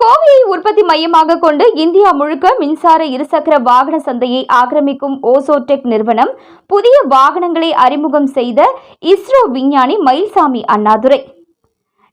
கோவையை உற்பத்தி மையமாக கொண்டு இந்தியா முழுக்க மின்சார இருசக்கர வாகன சந்தையை ஆக்கிரமிக்கும் ஓசோடெக் நிறுவனம் புதிய வாகனங்களை அறிமுகம் செய்த இஸ்ரோ விஞ்ஞானி மயில்சாமி அண்ணாதுரை.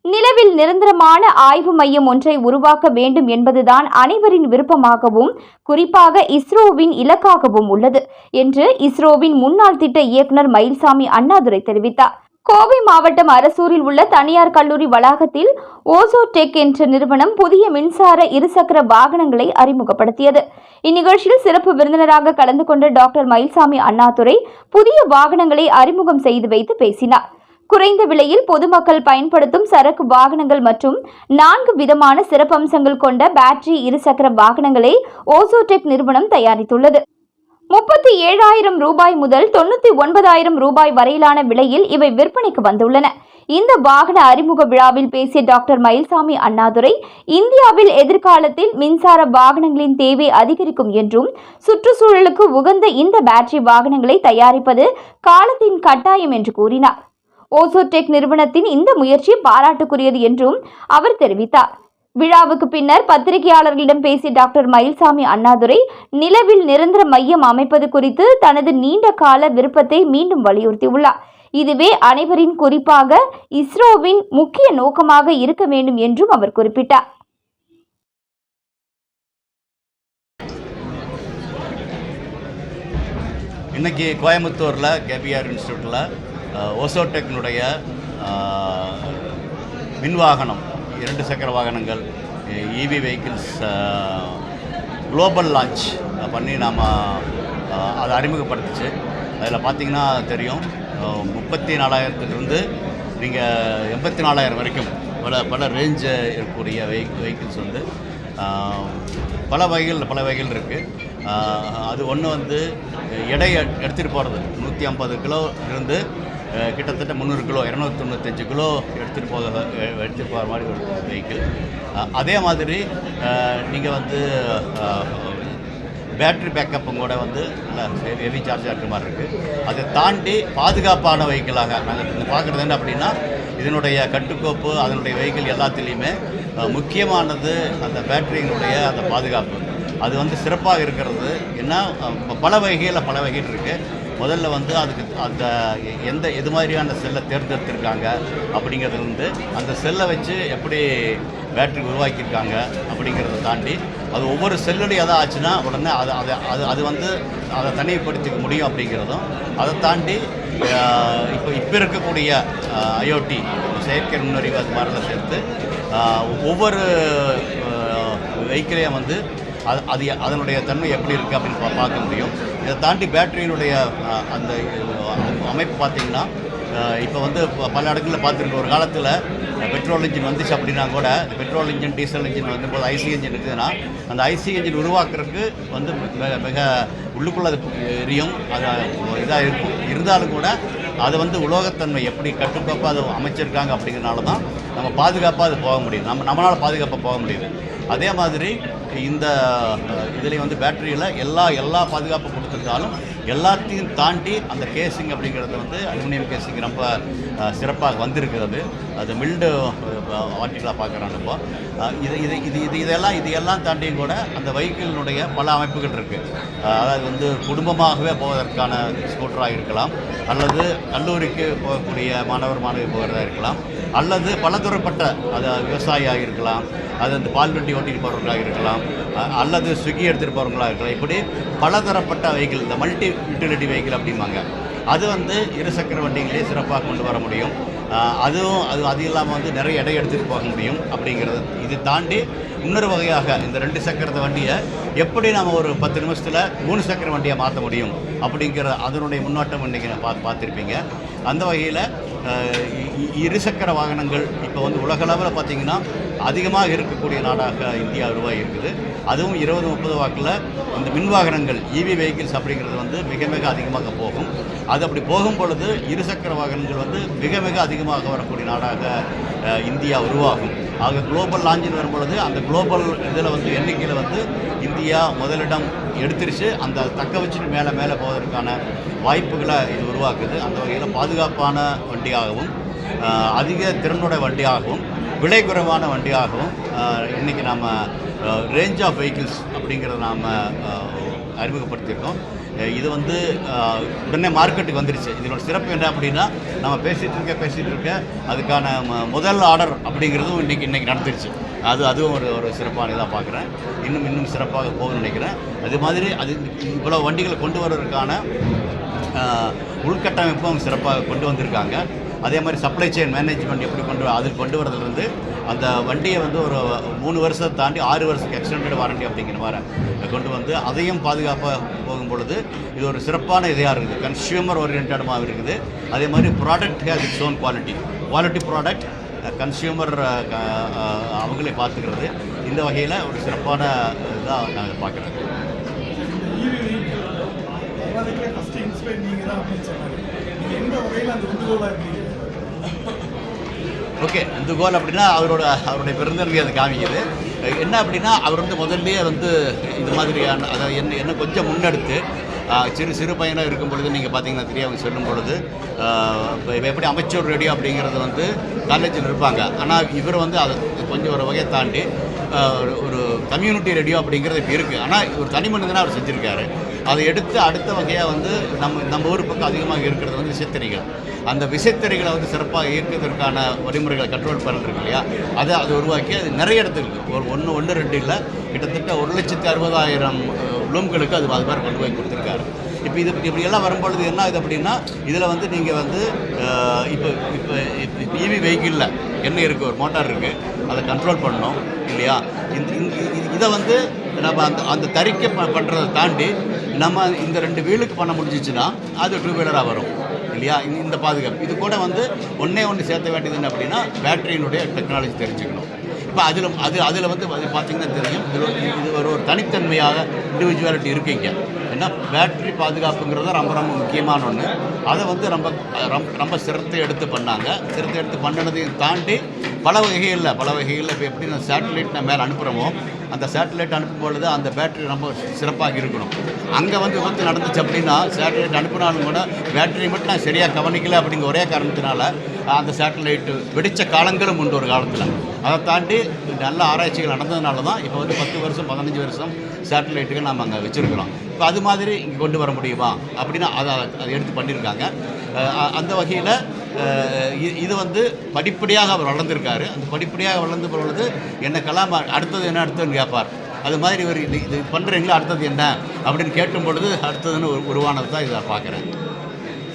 நிலவில் நிரந்தரமான ஆய்வு மையம் ஒன்றை உருவாக்க வேண்டும் என்பதுதான் அனைவரின் விருப்பமாகவும் குறிப்பாக இஸ்ரோவின் இலக்காகவும் உள்ளது என்று இஸ்ரோவின் முன்னாள் திட்ட இயக்குநர் மயில்சாமி அண்ணாதுரை தெரிவித்தார். கோவை மாவட்டம் அரசூரில் உள்ள தனியார் கல்லூரி வளாகத்தில் ஓசோடெக் என்ற நிறுவனம் புதிய மின்சார இருசக்கர வாகனங்களை அறிமுகப்படுத்தியது. இந்நிகழ்ச்சியில் சிறப்பு விருந்தினராக கலந்து கொண்ட டாக்டர் மயில்சாமி அண்ணாதுரை புதிய வாகனங்களை அறிமுகம் செய்து வைத்து பேசினார். குறைந்த விலையில் பொதுமக்கள் பயன்படுத்தும் சரக்கு வாகனங்கள் மற்றும் 4 விதமான சிறப்பம்சங்கள் கொண்ட பேட்டரி இருசக்கர வாகனங்களை ஓசோடெக் நிறுவனம் தயாரித்துள்ளது. 37,000 ரூபாய் முதல் 99,000 ரூபாய் வரையிலான விலையில் இவை விற்பனைக்கு வந்துள்ளன. இந்த வாகன அறிமுக விழாவில் பேசிய டாக்டர் மயில்சாமி அண்ணாதுரை, இந்தியாவில் எதிர்காலத்தில் மின்சார வாகனங்களின் தேவை அதிகரிக்கும் என்றும் சுற்றுச்சூழலுக்கு உகந்த இந்த பேட்டரி வாகனங்களை தயாரிப்பது காலத்தின் கட்டாயம் என்று கூறினார். ஓசோடெக் நிறுவனத்தின் இந்த முயற்சி பாராட்டுக்குரியது என்றும் அவர் தெரிவித்தார். விழாவுக்கு பின்னர் பத்திரிகையாளர்களிடம் பேசிய டாக்டர் மயில்சாமி அண்ணாதுரை, நிலவில் நிரந்தர மையம் அமைப்பது குறித்து தனது நீண்ட கால விருப்பத்தை மீண்டும் வலியுறுத்தியுள்ளார். இதுவே அனைவரின் குறிப்பாக இஸ்ரோவின் முக்கிய நோக்கமாக இருக்க வேண்டும் என்றும் அவர் குறிப்பிட்டார். இன்னைக்கு கோயம்புத்தூரில் கேபிஆர் இன்ஸ்டியூட்டில் ஓசோடெக்னுடைய மின்வாகனம் 2 சக்கர வாகனங்கள் இவி வெஹிக்கிள்ஸ் குளோபல் லான்ச் பண்ணி நாம் அதை அறிமுகப்படுத்துச்சு. அதில் பார்த்திங்கன்னா தெரியும், 34,000 நீங்கள் 84,000 வரைக்கும் பல ரேஞ்சு இருக்கக்கூடிய வெஹிக்கிள்ஸ் வந்து பல வகைகள் இருக்குது. அது ஒன்று எடை எடுத்துகிட்டு போகிறது 150 கிலோ இருந்து கிட்டத்தட்ட 300 கிலோ 295 கிலோ எடுத்துகிட்டு போகிற மாதிரி ஒரு வெஹிக்கிள். அதே மாதிரி நீங்கள் வந்து பேட்ரி பேக்கப்பும் கூட வந்து ஹெவி சார்ஜாக இருக்கிற மாதிரி இருக்குது. அதை தாண்டி பாதுகாப்பான வெஹிக்கிளாக நாங்கள் பார்க்குறது என்ன அப்படின்னா, இதனுடைய கட்டுக்கோப்பு அதனுடைய வெஹிக்கிள் எல்லாத்துலேயுமே முக்கியமானது அந்த பேட்டரியினுடைய அந்த பாதுகாப்பு. அது வந்து சிறப்பாக இருக்கிறது. ஏன்னா பல வகைகள் இருக்குது. முதல்ல வந்து அதுக்கு அந்த எது மாதிரியான செல்லை தேர்ந்தெடுத்திருக்காங்க அப்படிங்கிறது வந்து அந்த செல்லை வச்சு எப்படி பேட்டரி உருவாக்கியிருக்காங்க அப்படிங்கிறத தாண்டி அது ஒவ்வொரு செல்லுடைய எதாவது ஆச்சுன்னா உடனே அது வந்து அதை தனிமைப்படுத்திக்க முடியும் அப்படிங்கிறதும், அதை தாண்டி இப்போ இருக்கக்கூடிய ஐஓடி செயற்கை நுண்ணறிவு அது மாதிரிலாம் சேர்த்து ஒவ்வொரு வெஹிக்கிளையும் வந்து அதனுடைய தன்மை எப்படி இருக்குது அப்படின்னு பார்க்க முடியும். இதை தாண்டி பேட்டரியினுடைய அந்த அமைப்பு பார்த்திங்கன்னா, இப்போ வந்து பல இடங்களில் பார்த்துருக்கோம். ஒரு காலத்தில் பெட்ரோல் இன்ஜின் வந்துச்சு அப்படின்னா கூட, பெட்ரோல் இன்ஜின் டீசல் இன்ஜின் வரும்போது ஐசி இன்ஜின் இருக்குதுன்னா, அந்த ஐசி இன்ஜின் உருவாக்குறதுக்கு வந்து மிக உள்ளுக்குள்ளே அது எரியும், அது இதாக இருக்கும். இருந்தாலும் கூட அதை வந்து உலோகத்தன்மை எப்படி கட்டுக்கோப்பாக அதை அமைச்சிருக்காங்க அப்படிங்கிறனால தான் நம்ம பாதுகாப்பாக அது போக முடியும், நம்மளால் பாதுகாப்பாக போக முடியுது. அதே மாதிரி இந்த இதில் வந்து பேட்டரியில் எல்லா பாதுகாப்பு கொடுத்துருந்தாலும் எல்லாத்தையும் தாண்டி அந்த கேசிங் அப்படிங்கிறது வந்து அலுமினியம் கேசிங் ரொம்ப சிறப்பாக வந்திருக்கிறது. அது மில்டு ஆர்டிக்கலாக பார்க்குறாங்க. இப்போ இதெல்லாம் தாண்டியும் கூட அந்த வெஹிக்கிளினுடைய பல அமைப்புகள் இருக்குது. அதாவது வந்து குடும்பமாகவே போவதற்கான ஸ்கூட்டராக இருக்கலாம், அல்லது கல்லூரிக்கு போகக்கூடிய மாணவி போகிறதா இருக்கலாம், அல்லது பலதரப்பட்ட அது விவசாயியாக இருக்கலாம், அது அந்த பால் வண்டி ஓட்டிட்டு போகிறவங்களாக இருக்கலாம், அல்லது ஸ்விக்கி எடுத்துகிட்டு போகிறவங்களாக இருக்கலாம். இப்படி பலதரப்பட்ட வெஹிக்கிள், இந்த மல்டி யூட்டிலிட்டி வெஹிக்கிள் அப்படிம்பாங்க. அது வந்து இருசக்கர வண்டிகளே சிறப்பாக கொண்டு வர முடியும். அது இல்லாமல் வந்து நிறைய எடை எடுத்துகிட்டு போக முடியும் அப்படிங்கிறது. இது தாண்டி இன்னொரு வகையாக இந்த 2 சக்கர வண்டியை எப்படி நம்ம ஒரு 10 நிமிஷத்தில் 3 சக்கர வண்டியை மாற்ற முடியும் அப்படிங்கிற அதனுடைய முன்னோட்டம் இன்றைக்கி பார்த்துருப்பீங்க. அந்த வகையில் இருசக்கர வாகனங்கள் இப்போ வந்து உலகளவில் பார்த்திங்கன்னா அதிகமாக இருக்கக்கூடிய நாடாக இந்தியா உருவாகி இருக்குது. அதுவும் 20-30 வாக்கில் இந்த மின் வாகனங்கள் இவி வெஹிக்கிள்ஸ் அப்படிங்கிறது வந்து மிக அதிகமாக போகும். அது அப்படி போகும் பொழுது இருசக்கர வாகனங்கள் வந்து மிக அதிகமாக வரக்கூடிய நாடாக இந்தியா உருவாகும். ஆக குளோபல் லான்ச்சில் வரும்பொழுது அந்த குளோபல் இதில் வந்து எண்ணிக்கையில் வந்து இந்தியா முதலிடம் எடுத்துருச்சு. அந்த தக்க வச்சுட்டு மேலே போவதற்கான வாய்ப்புகளை இது உருவாக்குது. அந்த வகையில் பாதுகாப்பான வண்டியாகவும் அதிக திறனுடைய வண்டியாகவும் விலை குறைவான வண்டியாகவும் இன்றைக்கி நாம் ரேஞ்ச் ஆஃப் வெஹிக்கிள்ஸ் அப்படிங்கிறத நாம் அறிமுகப்படுத்தியிருக்கோம். இது வந்து உடனே மார்க்கெட்டுக்கு வந்துருச்சு. இதனோட சிறப்பு என்ன அப்படின்னா, நம்ம பேசிகிட்டு இருக்க அதுக்கான முதல் ஆர்டர் அப்படிங்கிறதும் இன்றைக்கி நடந்துருச்சு. அதுவும் ஒரு சிறப்பான இதாக பார்க்குறேன். இன்னும் சிறப்பாக போகும்னு நினைக்கிறேன். அது மாதிரி அது இவ்வளோ வண்டிகளை கொண்டு வர்றதுக்கான உள்கட்டமைப்பும் சிறப்பாக கொண்டு வந்திருக்காங்க. அதே மாதிரி சப்ளை செயின் மேனேஜ்மெண்ட் எப்படி கொண்டு வரதுலேருந்து அந்த வண்டியை வந்து ஒரு 3 வருஷத்தை தாண்டி 6 வருஷத்துக்கு எக்ஸ்டெண்டட் வாரண்டி அப்படிங்கிற மாதிரி கொண்டு வந்து அதையும் பாதுகாப்பாக போகும் பொழுது இது ஒரு சிறப்பான இதாக இருக்குது. கன்சியூமர் ஓரியன்டாக இருக்குது. அதே மாதிரி product has its own quality product consumer அவங்களே பார்த்துக்கிறது. இந்த வகையில் ஒரு சிறப்பான இதாக நாங்கள் பார்க்குறோம். ஓகே, இந்த கோல் அப்படின்னா அவருடைய பிறந்தன்மை அது காமிக்குது. என்ன அப்படின்னா அவர் வந்து முதல்லையே வந்து இது மாதிரியான அதாவது என்ன கொஞ்சம் முன்னெடுத்து சிறு பையனாக இருக்கும் பொழுது நீங்கள் பார்த்தீங்கன்னா தெரியும், அவங்க சொல்லும் பொழுது எப்படி அமைச்சர் ரேடியோ அப்படிங்கிறது வந்து காலேஜில் இருப்பாங்க. ஆனால் இவர் வந்து அதை கொஞ்சம் ஒரு வகையை தாண்டி ஒரு கம்யூனிட்டி ரேடியோ அப்படிங்கிறது இப்போ இருக்குது. ஆனால் ஒரு தனி மனிதனாக அவர் செஞ்சுருக்காரு. அதை எடுத்து அடுத்த வகையாக வந்து நம்ம ஊர் பக்கம் அதிகமாக இருக்கிறது வந்து விசைத்தறிகள். அந்த விசைத்தறிகளை வந்து சிறப்பாக இயக்குவதற்கான வழிமுறைகளை கண்ட்ரோல் பண்ணுறது இல்லையா, அதை உருவாக்கி அது நிறைய இடத்துக்கு ஒரு 1-2 இல்லை, கிட்டத்தட்ட 1,60,000 லூம்களுக்கு அது மாதிரி கொண்டு போய் கொடுத்துருக்காரு. இப்போ இப்படியெல்லாம் வரும்பொழுது என்ன ஆகுது அப்படின்னா, இதில் வந்து நீங்கள் வந்து இப்போ இவி வெஹிக்கிளில் என்ன இருக்குது, ஒரு மோட்டார் இருக்குது, அதை கண்ட்ரோல் பண்ணணும் இல்லையா. இதை வந்து நம்ம அந்த தறிக்கை பண்ணுறதை தாண்டி நம்ம இந்த 2 வீலுக்கு பண்ண முடிஞ்சிச்சுன்னா அது 2 வீலராக வரும் இல்லையா. இந்த பாதுகாப்பு இது கூட வந்து ஒன்று சேர்த்த வேண்டியது என்ன அப்படின்னா, பேட்டரியினுடைய டெக்னாலஜி தெரிஞ்சுக்கணும். இப்போ அதில் வந்து பார்த்திங்கன்னா தெரியும், இது ஒரு தனித்தன்மையாக இண்டிவிஜுவாலிட்டி இருக்குங்க. ஏன்னா பேட்டரி பாதுகாப்புங்கிறது ரொம்ப முக்கியமான ஒன்று. அதை வந்து ரொம்ப சிரத்தை எடுத்து பண்ணாங்க. சிரத்தை எடுத்து பண்ணினதையும் தாண்டி பல வகைகளில் இப்போ எப்படி நான் சேட்டலைட் மேலே அனுப்புகிறோமோ, அந்த சேட்டலைட் அனுப்பும் பொழுது அந்த பேட்டரி ரொம்ப சிறப்பாக இருக்கணும். அங்கே வந்து விபத்து நடந்துச்சு அப்படின்னா சேட்டலைட் அனுப்பினாலும் கூட பேட்டரி மட்டும் நான் சரியாக கவனிக்கலை அப்படிங்கிற ஒரே காரணத்தினால அந்த சேட்டலைட்டு வெடித்த காலங்களும் உண்டு ஒரு காலத்தில். அதை தாண்டி நல்ல ஆராய்ச்சிகள் நடந்ததுனால தான் இப்போ வந்து 10 வருஷம் 15 வருஷம் சேட்டலைட்டுகள் நம்ம அங்கே வச்சுருக்கிறோம். இப்போ அது மாதிரி இங்கே கொண்டு வர முடியுமா அப்படின்னா அதை எடுத்து பண்ணியிருக்காங்க. அந்த வகையில் இது வந்து படிப்படியாக அவர் வளர்ந்துருக்காரு. அந்த படிப்படியாக வளர்ந்து பொழுது என்ன கலாம் அடுத்ததுன்னு கேட்பார். அது மாதிரி ஒரு இது பண்ணுறீங்களா, அடுத்தது என்ன அப்படின்னு கேட்டும் பொழுது அடுத்ததுன்னு உருவானது தான் இதை பார்க்குறேன்.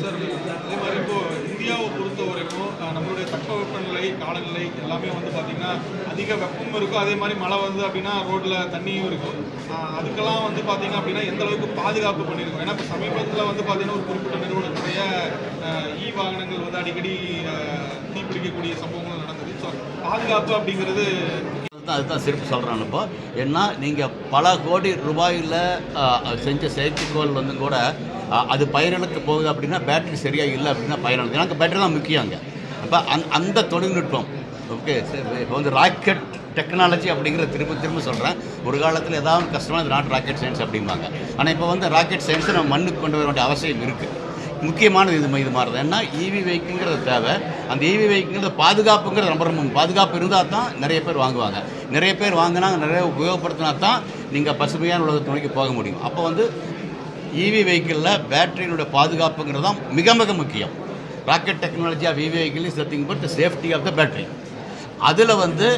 சார், அதே மாதிரி இப்போது இந்தியாவை பொறுத்த வரைக்கும் நம்மளுடைய தட்பவெப்பநிலை காலநிலை எல்லாமே வந்து பார்த்திங்கன்னா அதிக வெப்பமும் இருக்கும், அதே மாதிரி மழை வருது அப்படின்னா ரோட்டில் தண்ணியும் இருக்கும். அதுக்கெல்லாம் வந்து பார்த்திங்க அப்படின்னா எந்த அளவுக்கு பாதுகாப்பு பண்ணியிருக்கோம். ஏன்னா இப்போ சமீபத்தில் வந்து பார்த்திங்கன்னா ஒரு குறிப்பிட்ட நிறுவனத்துடைய வாகனங்கள் வந்து அடிக்கடி தீப்பிடிக்கக்கூடிய சம்பவங்கள் நடந்தது. ஸோ பாதுகாப்பு அப்படிங்கிறது அதுதான் சிறப்பு சொல்கிறான். இப்போ ஏன்னா நீங்கள் பல கோடி ரூபாயில் செஞ்ச செயற்கைக்கோள் வந்து கூட அது பயிர்களுக்கு போகுது அப்படின்னா பேட்டரி சரியாக இல்லை அப்படின்னா பயிரானது. எனக்கு பேட்டரி தான் முக்கியங்க. அப்போ அந்த தொழில்நுட்பம் ஓகே. இப்போ வந்து ராக்கெட் டெக்னாலஜி அப்படிங்கிற திரும்ப சொல்கிறேன். ஒரு காலத்தில் ஏதாவது கஷ்டமான நாட் ராக்கெட் சயின்ஸ் அப்படிம்பாங்க. ஆனால் இப்போ வந்து ராக்கெட் சயின்ஸை நம்ம மண்ணுக்கு கொண்டு வர வேண்டிய அவசியம் இருக்குது. முக்கியமானது இது மாதிரி தான். ஏன்னா இவி வெஹிக்கிள்ங்கிறது தேவை. அந்த இவி வெஹிக்கிள்ங்கிறது பாதுகாப்புங்கிறது ரொம்ப பாதுகாப்பு இருந்தால் தான் நிறைய பேர் வாங்குவாங்க. நிறைய பேர் வாங்கினா நிறைய உபயோகப்படுத்தினா தான் நீங்கள் பசுமையான உலகத்தை நோக்கி போக முடியும். அப்போ வந்து இவி வெஹிக்கிளில் பேட்டரியினுடைய பாதுகாப்புங்கிறது தான் மிக முக்கியம். Rocket technology of EV vehicle is nothing but safety of the battery. அதில் வந்து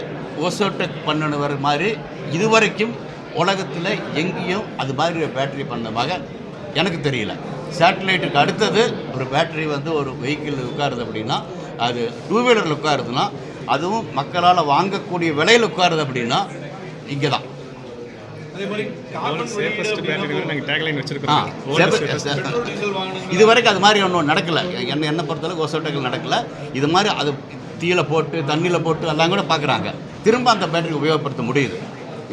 ஓசோடெக் பண்ணினவர் மாதிரி இதுவரைக்கும் உலகத்தில் எங்கேயும் அது மாதிரி ஒரு பேட்டரி பண்ணமாக எனக்கு தெரியல. சேட்டலைட்டுக்கு அடுத்தது ஒரு பேட்டரி வந்து ஒரு வெஹிக்கிள் உட்காருது அப்படின்னா, அது 2 வீலரில் உட்காருதுன்னா, அதுவும் மக்களால் வாங்கக்கூடிய விலையில் உட்காருது அப்படின்னா இங்கே தான். இது வரைக்கும் அது மாதிரி ஒன்றும் நடக்கலை. என்னை பொறுத்தளவுக்கு ஓசோடெக்கில் நடக்கலை. இது மாதிரி அது தீயில போட்டு தண்ணியில் போட்டு எல்லாம் கூட பார்க்குறாங்க. திரும்ப அந்த பேட்டரி உபயோகப்படுத்த முடியுது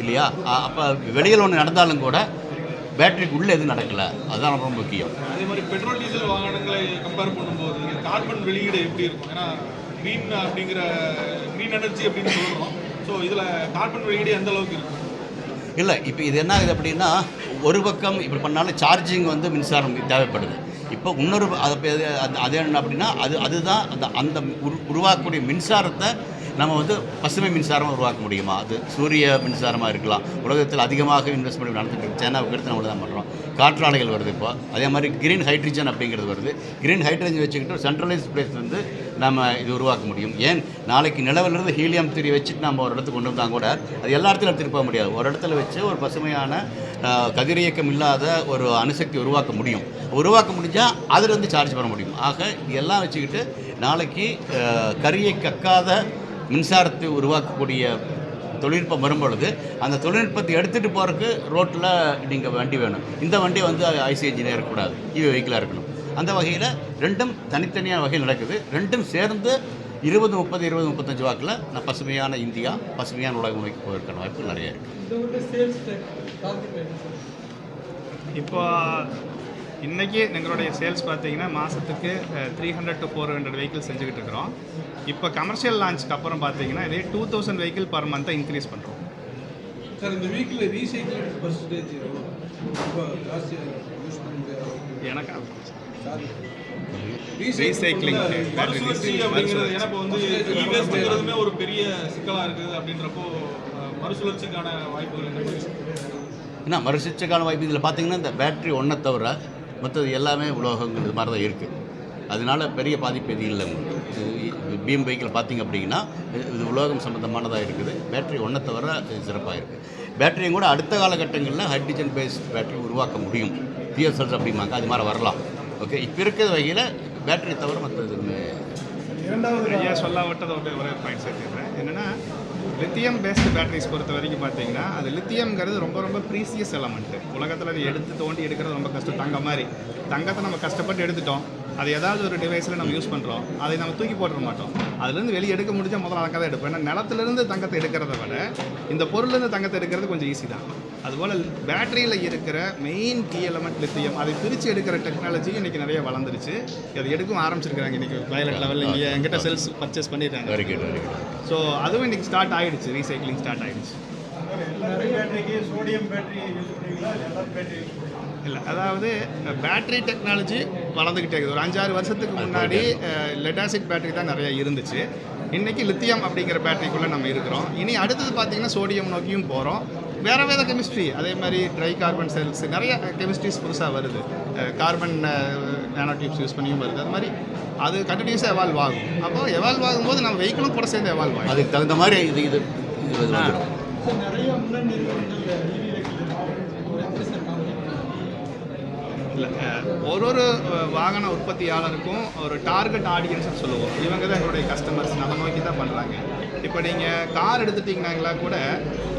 இல்லையா. அப்போ வெளியில் ஒன்று நடந்தாலும் கூட பேட்டரிக்கு உள்ளே எதுவும் நடக்கலை. அதுதான் ரொம்ப முக்கியம். அதே மாதிரி பெட்ரோல் டீசல் வாகனங்களை கம்பேர் பண்ணும்போது கார்பன் வெளியீடு எப்படி இருக்கும்? ஏன்னா க்ரீன் எனர்ஜி அப்படின்னு சொல்கிறோம். ஸோ இதில் கார்பன் வெளியீடு எந்த அளவுக்கு இருக்கும்? இல்லை, இப்போ இது என்ன ஆகுது அப்படின்னா, ஒரு பக்கம் இப்படி பண்ணாலும் சார்ஜிங் வந்து மின்சாரம் தேவைப்படுது. இப்போ இன்னொரு அது என்ன அப்படின்னா அதுதான் அந்த உருவாக்கக்கூடிய மின்சாரத்தை நம்ம வந்து பசுமை மின்சாரம் உருவாக்க முடியுமா? அது சூரிய மின்சாரமாக இருக்கலாம். உலகத்தில் அதிகமாக இன்வெஸ்ட்மெண்ட் நடந்துட்டு இருக்கு. சைனாவுக்கு எடுத்து நம்ம தான் பண்ணுறோம். காற்றாலைகள் வருது இப்போ. அதே மாதிரி கிரீன் ஹைட்ரஜன் அப்படிங்கிறது வருது. கிரீன் ஹைட்ரஜன் வச்சுக்கிட்டு சென்ட்ரலைஸ் பிளேஸ் வந்து நம்ம இது உருவாக்க முடியும். ஏன் நாளைக்கு நிலவிலிருந்து ஹீலியம் 3 வச்சுட்டு நம்ம ஒரு இடத்துக்கு கொண்டு வந்தால் கூட அது எல்லா இடத்துலையும் எடுத்துகிட்டு போக முடியாது. ஒரு இடத்துல வச்சு ஒரு பசுமையான கதிரியக்கம் இல்லாத ஒரு அணுசக்தி உருவாக்க முடியும். உருவாக்க முடிஞ்சால் அதிலிருந்து சார்ஜ் பண்ண முடியும். ஆக இதெல்லாம் வச்சுக்கிட்டு நாளைக்கு கரியை கக்காத மின்சாரத்தை உருவாக்கக்கூடிய தொழில்நுட்பம் வரும்பொழுது அந்த தொழில்நுட்பத்தை எடுத்துகிட்டு போகிறதுக்கு ரோட்டில் நீங்கள் வண்டி வேணும். இந்த வண்டி வந்து ஐசி இன்ஜினியர் இருக்கக்கூடாது, இவி வெஹிக்கிளாக இருக்கணும். அந்த வகையில் ரெண்டும் தனித்தனியான வகையில் நடக்குது. ரெண்டும் சேர்ந்து 2030 2035 வாக்கில் நான் பசுமையான இந்தியா, பசுமையான உலகம் நோக்கி போவதற்கான வாய்ப்பு நிறைய இருக்குது. இப்போ இன்றைக்கி எங்களுடைய சேல்ஸ் பார்த்தீங்கன்னா மாதத்துக்கு 300 to 400 வெஹிக்கிள் செஞ்சுக்கிட்டு இருக்கிறோம். இப்போ கமர்ஷியல் லான்ச்சுக்கு அப்புறம் பார்த்தீங்கன்னா இதே 2000 வெஹிக்கிள் பர் மந்த்தை இன்க்ரீஸ் பண்ணுறோம். சார் இந்த வீக்கில் ரீசைக்கிள் பர்சன்டேஜ் எனக்கு ரீசைக்ளிங் மறுசுழற்சி அப்படிங்கிறது எனக்கு வந்து இவேஸ்ட்ங்கிறதுமே ஒரு பெரிய சிக்கலாக இருக்குது. அப்படின்றப்போ மறுசுழற்சிக்கான வாய்ப்புகள் ஏன்னா மறுசுழற்சிக்கான வாய்ப்பு இதில் பார்த்தீங்கன்னா இந்த பேட்ரி ஒன்றை தவிர மற்றது எல்லாமே உலோகங்கள் இது மாதிரி தான் இருக்குது. அதனால பெரிய பாதிப்பு எதுவும் இல்லை. உங்களுக்கு பீம் வெஹிக்கிள் பார்த்திங்க அப்படின்னா இது உலோகம் சம்மந்தமானதாக இருக்குது. பேட்ரி ஒன்றை தவிர இது சிறப்பாக இருக்குது. பேட்டரியும் கூட அடுத்த காலகட்டங்களில் ஹைட்ரஜன் பேஸ்ட் பேட்டரி உருவாக்க முடியும். ஃபியூயல் செல்ஸ் அப்படிம்பாங்க, அது மாதிரி வரலாம். ஓகே, இப்போ இருக்கிற வகையில் பேட்டரி தவிர மற்றது இரண்டாவது சொல்ல விட்டது ஒரே பாயிண்ட் சேர்த்துக்கிறேன். என்னென்னா லித்தியம் பேஸ்டு பேட்டரிஸ் பொறுத்த வரைக்கும் பார்த்தீங்கன்னா அது லித்தியம்ங்கிறது ரொம்ப ரொம்ப ப்ரீசியஸ் எலமெண்ட்டு. உலகத்தில் அதை எடுத்து தோண்டி எடுக்கிறது ரொம்ப கஷ்டம். தங்கம் மாதிரி தங்கத்தை நம்ம கஷ்டப்பட்டு எடுத்துட்டோம், அது ஏதாவது ஒரு டிவைஸில் நம்ம யூஸ் பண்ணுறோம், அதை நம்ம தூக்கி போட்டுற மாட்டோம். அதுலேருந்து வெளியே எடுக்க முடிஞ்சால் முதல்ல அதை தான் எடுப்போம். ஏன்னா நிலத்துலேருந்து தங்கத்தை எடுக்கிறத விட இந்த பொருள்லேருந்து தங்கத்தை எடுக்கிறது கொஞ்சம் ஈஸி தான். அதுபோல் பேட்டரியில் இருக்கிற மெயின் கீ எலமெண்ட் லித்தியம், அதை பிரித்து எடுக்கிற டெக்னாலஜி இன்றைக்கி நிறைய வளர்ந்துருச்சு. அதை எடுக்கவும் ஆரம்பிச்சிருக்கிறாங்க. இன்றைக்கி வயலட் லெவலில் இங்கே எங்கிட்ட செல்ஸ் பர்ச்சேஸ் பண்ணிட்டாங்க. Very good, very good. So அதுவும் இன்றைக்கி ஸ்டார்ட் ஆகிடுச்சு, ரீசைக்ளிங் ஸ்டார்ட் ஆகிடுச்சு. சோடியம் பேட்டரி யூஸ் பண்ணுவீங்களா? இல்லை, அதாவது பேட்டரி டெக்னாலஜி வளர்ந்துக்கிட்டே இருக்குது. ஒரு 5-6 வருஷத்துக்கு முன்னாடி லெட் ஆசிட் பேட்டரி தான் நிறையா இருந்துச்சு. இன்றைக்கி லித்தியம் அப்படிங்கிற பேட்டரிக்குள்ளே நம்ம இருக்கிறோம். இனி அடுத்தது பார்த்திங்கன்னா சோடியம் நோக்கியும் போகிறோம். வேறு வேறு கெமிஸ்ட்ரி, அதே மாதிரி ட்ரை கார்பன் செல்ஸ், நிறைய கெமிஸ்ட்ரிஸ் புதுசாக வருது. கார்பன் நானோ டியூப்ஸ் யூஸ் பண்ணியும் வருது. அது மாதிரி அது கண்டினியூஸாக எவால்வ் ஆகும். அப்போ எவால்வ் ஆகும்போது நம்ம வெஹிக்கிளும் கூட சேர்ந்து எவால்வ் ஆகும். அதுக்கு தகுந்த மாதிரி இது நிறைய முன்னணி இல்லை, ஒரு வாகன உற்பத்தியாளருக்கும் ஒரு டார்கெட் ஆடியன்ஸ்னு சொல்லுவோம். இவங்க தான் எங்களுடைய கஸ்டமர்ஸ், நம்ம நோக்கி தான் பண்ணுறாங்க. இப்போ நீங்கள் கார் எடுத்துட்டிங்கனாங்களா கூட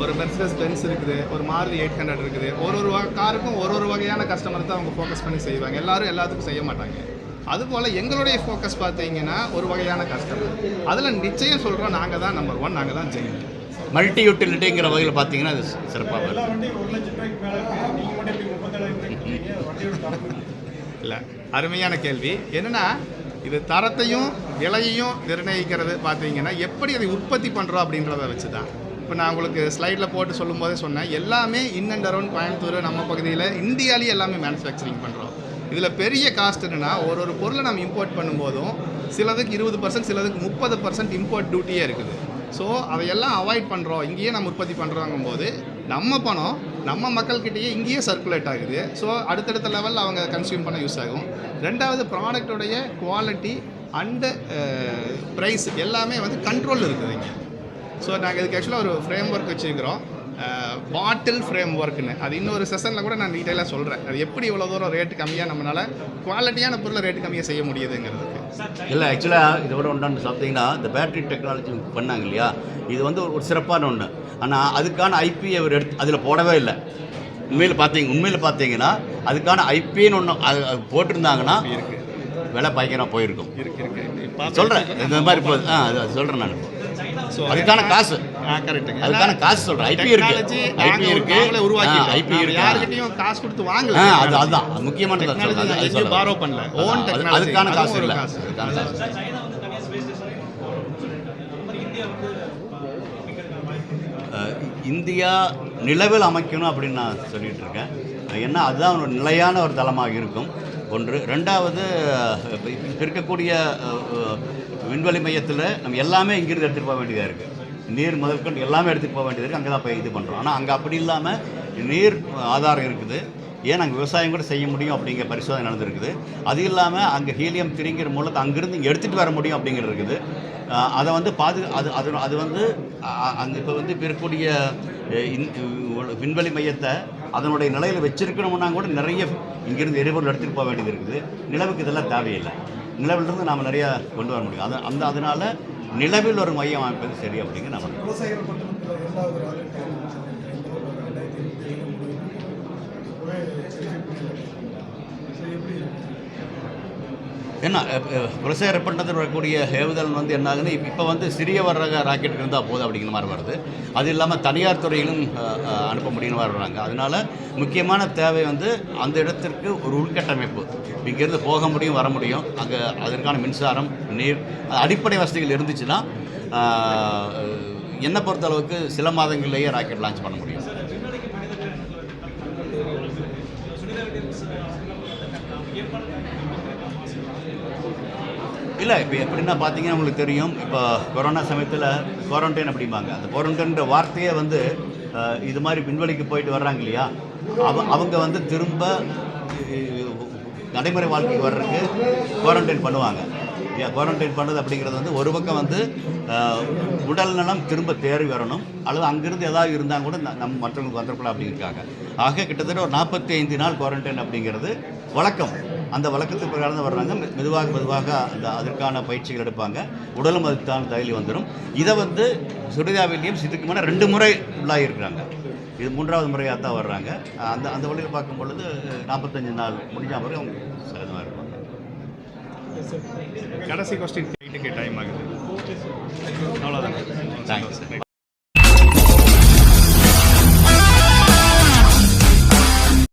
ஒரு மெர்சிடஸ் பென்ஸ் இருக்குது, ஒரு மாருதி 800 இருக்குது. ஒரு காருக்கும் ஒரு வகையான கஸ்டமர் தான் அவங்க ஃபோக்கஸ் பண்ணி செய்வாங்க. எல்லோரும் எல்லாத்துக்கும் செய்ய மாட்டாங்க. அதுபோல் எங்களுடைய ஃபோக்கஸ் பார்த்தீங்கன்னா ஒரு வகையான கஸ்டமர். அதில் நிச்சயம் சொல்கிறோம், நாங்கள் தான் நம்பர் 1, நாங்கள் தான் ஜெயின். மல்டி யூட்டிலிட்டிங்கிற வகையில் பார்த்தீங்கன்னா அது சிறப்பாக வரும். இல்லை, அருமையான கேள்வி. என்னென்னா இது தரத்தையும் விலையையும் நிர்ணயிக்கிறது பார்த்தீங்கன்னா எப்படி அதை உற்பத்தி பண்ணுறோம் அப்படின்றத வச்சு தான். இப்போ நான் உங்களுக்கு ஸ்லைடில் போட்டு சொல்லும் போதே சொன்னேன், எல்லாமே இன் அண்ட் அரௌண்ட் கோயம்புத்தூர் நம்ம பகுதியில் இந்தியாவிலேயே எல்லாமே மேனுஃபேக்சரிங் பண்ணுறோம். இதில் பெரிய காஸ்ட் என்னென்னா ஒரு பொருளை நம்ம இம்போர்ட் பண்ணும்போதும் சிலதுக்கு 20%, சிலதுக்கு 30% இம்போர்ட் டியூட்டியே இருக்குது. ஸோ அதையெல்லாம் அவாய்ட் பண்ணுறோம். இங்கேயே நம்ம உற்பத்தி பண்ணுறாங்கும்போது நம்ம பணம் நம்ம மக்கள்கிட்டயே இங்கேயே சர்க்குலேட் ஆகுது. ஸோ அடுத்தடுத்த லெவலில் அவங்க கன்சியூம் பண்ண யூஸ் ஆகும். ரெண்டாவது, ப்ராடக்டோடைய குவாலிட்டி அண்டு ப்ரைஸ் எல்லாமே வந்து கண்ட்ரோல் இருக்குது இங்கே. ஸோ நாங்கள் இதுக்கு ஆக்சுவலாக ஒரு ஃப்ரேம் ஒர்க் வச்சுருக்கிறோம், பாட்டில் ஃப்ரேம் ஒர்க்குன்னு. அது இன்னொரு செஷனில் கூட நான் டீட்டெயிலாக சொல்கிறேன். அது எப்படி இவ்வளோ தூரம் ரேட்டு கம்மியாக நம்மளால் குவாலிட்டியான பொருளை ரேட்டு கம்மியாக செய்ய முடியுதுங்கிறதுக்கு. இல்லை, ஆக்சுவலாக இதோட ஒன்றான்னு பார்த்தீங்கன்னா இந்த பேட்டரி டெக்னாலஜி பண்ணாங்க இல்லையா, இது வந்து ஒரு சிறப்பான ஒன்று. ஆனால் அதுக்கான ஐபியை அவர் அதில் போடவே இல்லை. உண்மையில் பார்த்தீங்கன்னா அதுக்கான ஐபின்னு ஒன்று அது போட்டிருந்தாங்கன்னா விலை பயங்கரமாக போயிருக்கும். சொல்கிறேன் இந்த மாதிரி இப்போ அது சொல்கிறேன் நான். அதுக்கான காசு கரெக்டுங்க, அதுக்கான காசு சொல்கிறேன். ஐபி இருக்கு, ஐபி யார்கிட்டயும் காசு கொடுத்து வாங்கல. அதுதான் முக்கியமானது. பாரோ பண்ணல, ஓன் டெக்னாலஜி, அதுக்கான காசு இல்லை. அதுக்கான காசு இந்தியா நிலவில் அமைக்கணும் அப்படின்னு நான் சொல்லிகிட்டு இருக்கேன். ஏன்னா அதுதான் ஒரு நிலையான ஒரு தளமாக இருக்கும். ஒன்று. ரெண்டாவது, இருக்கக்கூடிய விண்வெளி மையத்தில் நம்ம எல்லாமே இங்கிருந்து எடுத்துகிட்டு போக வேண்டியதாக இருக்குது. நீர் முதற்கொண்டு எல்லாமே எடுத்துகிட்டு போக வேண்டியது இருக்குது. அங்கே தான் போய் இது பண்ணுறோம். ஆனால் அங்கே அப்படி இல்லாமல் நீர் ஆதாரம் இருக்குது. ஏன் அங்கே விவசாயம் கூட செய்ய முடியும் அப்படிங்கிற பரிசோதனை நடந்திருக்குது. அது இல்லாமல் அங்கே ஹீலியம் 3ங்கிற மூலத்தை அங்கேருந்து இங்கே எடுத்துகிட்டு வர முடியும் அப்படிங்கிறது இருக்குது. அதை வந்து அது வந்து அங்கே இப்போ வந்து இருக்கக்கூடிய விண்வெளி மையத்தை அதனுடைய நிலையில் வச்சிருக்கணும்னா கூட நிறைய இங்கேருந்து எரிபொருள் எடுத்துகிட்டு போக வேண்டியது இருக்குது. நிலவுக்கு இதெல்லாம் தேவையில்லை. நிலவிலிருந்து நாம் நிறையா கொண்டு வர முடியும். அதனால நிலவில் ஒரு மையம் அமைப்பது சரி அப்படிங்கிற நம்ம என்ன குலசேகர பட்டணத்தில் வரக்கூடிய ஏவுதல் வந்து என்ன ஆகுதுன்னு இப்போ வந்து சிறிய வர்ற ராக்கெட் இருந்தால் போதும் அப்படிங்கிற மாதிரி வருது. அது இல்லாமல் தனியார் துறையிலும் அனுப்ப முடியும்னு வர்றாங்க. அதனால் முக்கியமான தேவை வந்து அந்த இடத்திற்கு ஒரு உள்கட்டமைப்பு. இங்கேருந்து போக முடியும், வர முடியும். அங்கே அதற்கான மின்சாரம், நீர், அடிப்படை வசதிகள் இருந்துச்சுன்னா என்னை பொறுத்தளவுக்கு சில மாதங்கள்லேயே ராக்கெட் லான்ச் பண்ண முடியும். இல்லை, இப்போ எப்படின்னா பார்த்தீங்கன்னா உங்களுக்கு தெரியும், இப்போ கொரோனா சமயத்தில் குவாரண்டைன் அப்படிம்பாங்க. அந்த குவாரண்டைன்ற வார்த்தையே வந்து இது மாதிரி விண்வெளிக்கு போயிட்டு வர்றாங்க இல்லையா, அவங்க வந்து திரும்ப நடைமுறை வாழ்க்கைக்கு வர்றதுக்கு குவாரண்டைன் பண்ணுவாங்க. குவாரண்டைன் பண்ணுறது அப்படிங்கிறது வந்து ஒரு பக்கம் வந்து உடல் நலம் திரும்ப தேறி வரணும், அல்லது அங்கிருந்து ஏதாவது இருந்தால் கூட நம்ம மற்றவங்களுக்கு வந்துடக்கூடாது அப்படிங்கிறாங்க. ஆக கிட்டத்தட்ட ஒரு 45 நாள் குவாரண்டைன் அப்படிங்கிறது வழக்கம். அந்த வழக்கத்துக்கு பிரகாரம் தான் வர்றாங்க. மெதுவாக அதற்கான பயிற்சிகள் எடுப்பாங்க. உடலும் அதுக்கான தகுதி வந்துடும். இதை வந்து சுடிதாவிலையும் இதுக்கு மேலே 2 முறை உள்ளாகி இருக்கிறாங்க. இது 3வது முறையாக தான் வர்றாங்க. அந்த வழியில் பார்க்கும் பொழுது 45 நாள் முடிஞ்ச பிறகு அவங்க சிறந்தமாக இருப்பாங்க. கடைசி கொஸ்டின் டைம் ஆகுது. அவ்வளோதான். தேங்க்ஸ்.